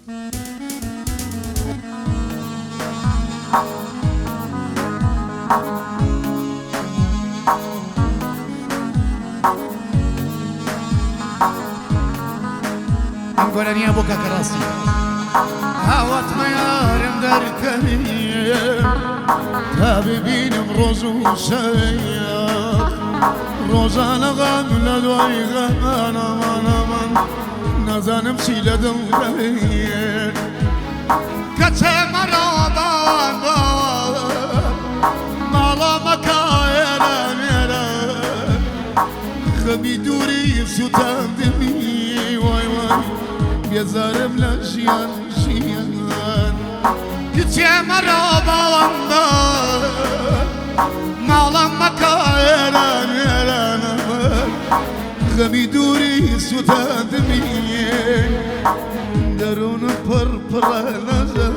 گۆرانیە بۆ کاکەڕاستی هاواتمە یارم دەرکەوێ تا ببینم ڕۆژ و شەوێک ڕۆژانە غەم لە دوای غەمانەمان نازانم چی لە دڵ دەوێت کە چێمە ڕابان ماڵە مەکایەرە مێرە خەمی دووری سوتاندمی وای وای بێزارم لە ژیان ژیان کچێمە ڕابان ماڵە مەکایەرە مێرە خەمی دووری سوتاندمی دەروونم پڕپڕە نەژە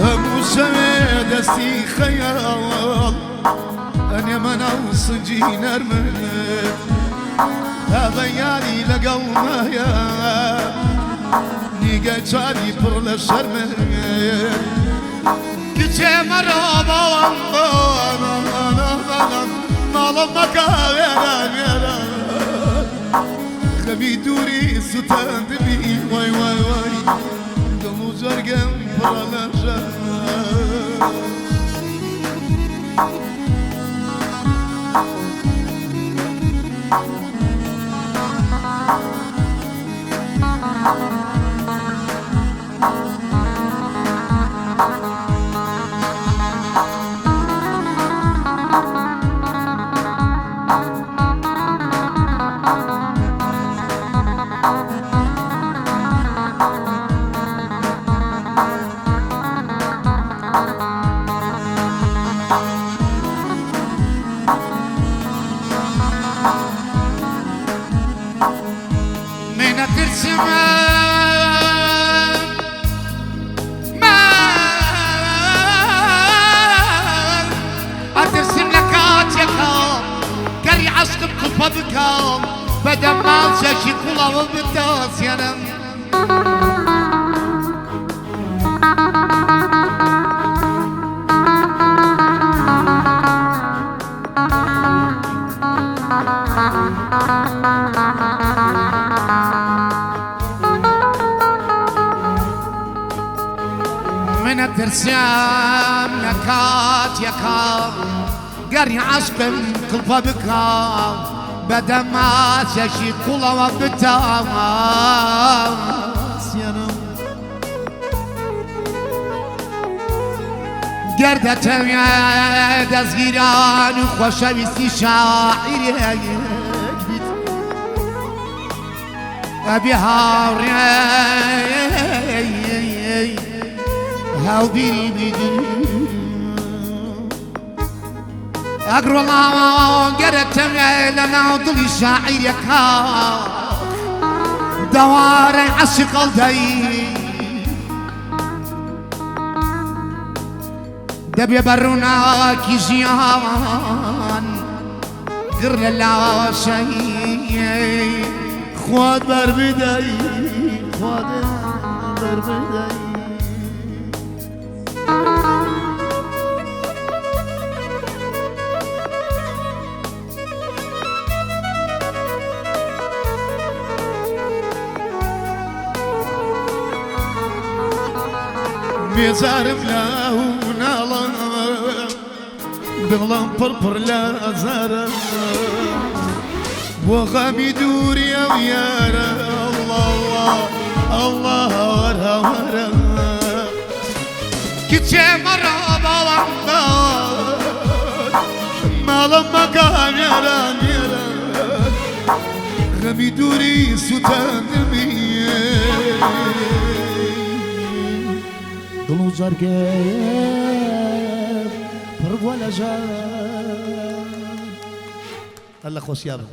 هەموو شەوێ دەستی خەیاڵ ئەنێ مەناو سنجی نەرمت تا بە یاری لەگەڵ مایە نیگەی چاوی پڕ لە شەرمت کچێمە ڕاباوەم ماڵم مەکاوێرە مێرە خەمی دووری سوتاندمی وای وای وای دڵ و جەرگەم پڕە لە ژەر بکەم بەدەم ماچێکی کوڵاوە بدۆزێنم منە ترسیام لە کاتێکە گەری عەشقم قڵپە بکەم بەدەم ماچێکی کوڵەوە بدۆزێنم گەر دەتەوێت دەستگیران و خۆشەویستی شاعیرێک بیت ئەبێ هاوڕێ هاوبیری بیدی ئەگڕۆڵاوە گەرەتەوێت لە ناو دڵی شاعیرەکە دەوارەی عەشق هەڵدەی دەبێ بە ڕووناکی ژیان گر لە لاشەی خۆت بەربدەی خۆت بەربدەی بێزارم لاو ناڵم دڵم پڕپڕ لە ئەزارە بۆ غەمی دووری ئەو یارە ئەڵڵا وەرە وەرە کچێمە ڕاباوەم ماڵم مەکامێرە مێرە غەمی دووری سوتاندمی دڵ و جەرگێم پڕ بووە لە ژەر هەر لە خۆشییە بە